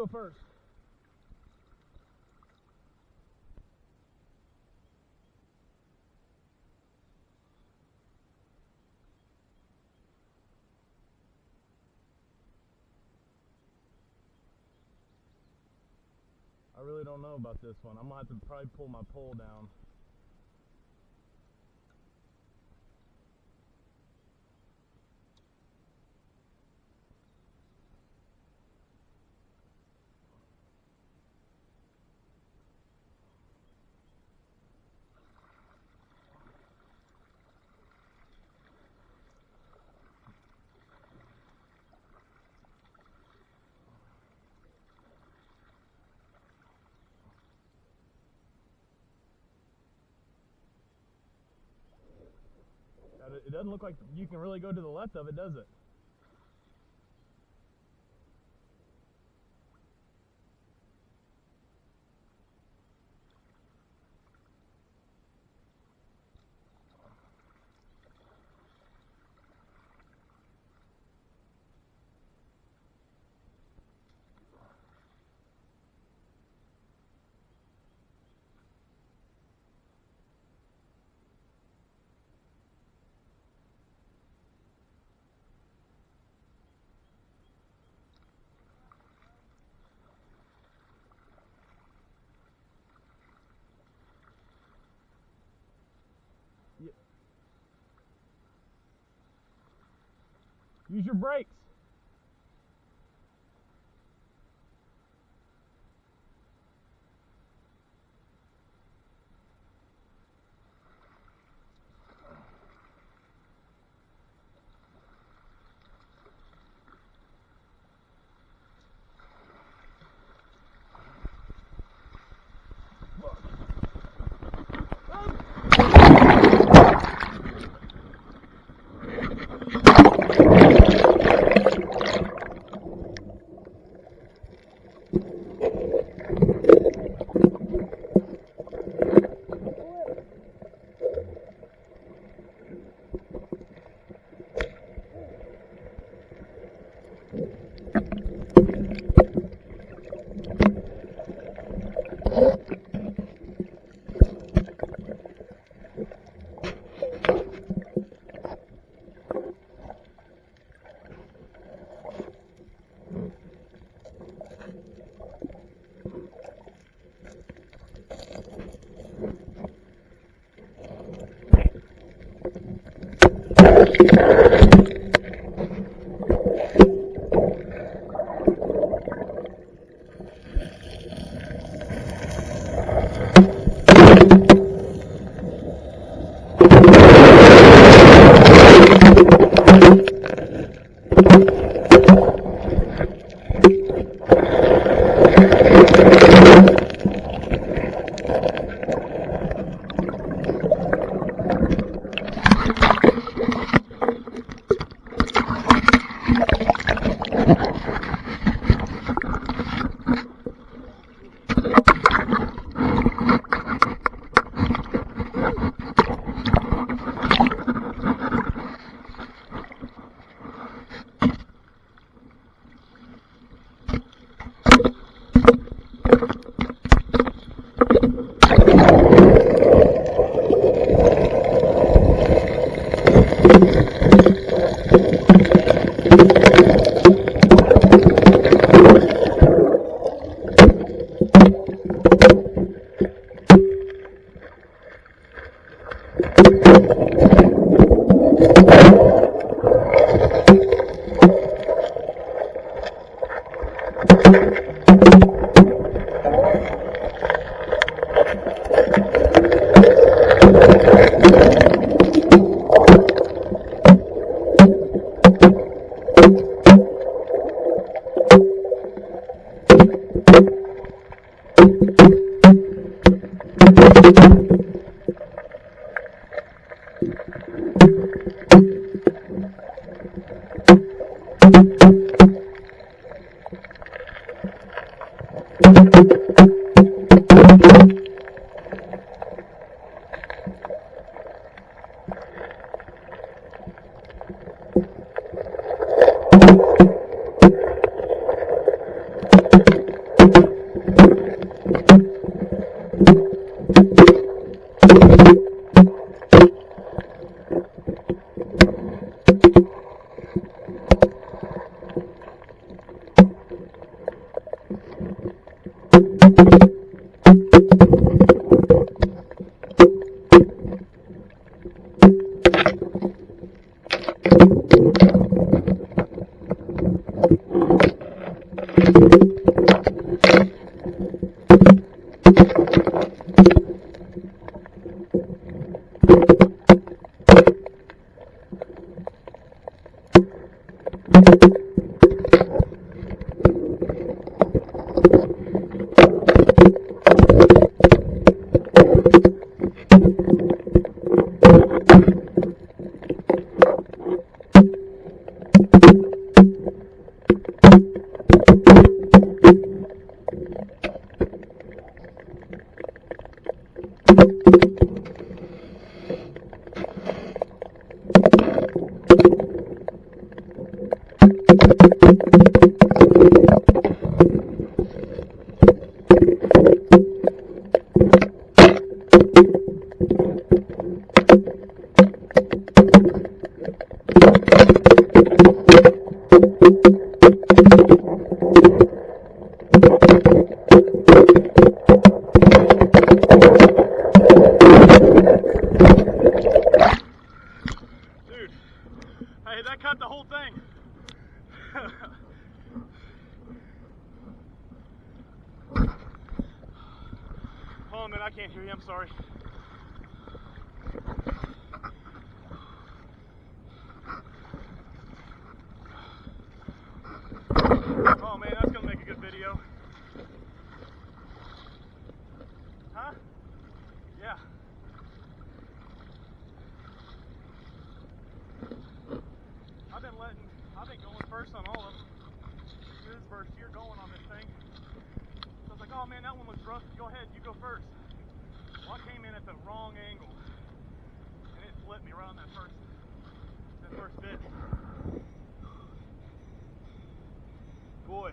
go first. I really don't know about this one. I'm going to have to probably pull my pole down. It doesn't look like you can really go to the left of it, does it? Yeah. Use your brakes. thing. Hold on, man, I can't hear you, I'm sorry. Oh man, that's gonna make a good video. Huh? Yeah. I've been going first on all of them. This is first year going on this thing. So I was like, oh man, that one looks rough. Go ahead, you go first. Well, I came in at the wrong angle, and it flipped me right on that first bit. Boy,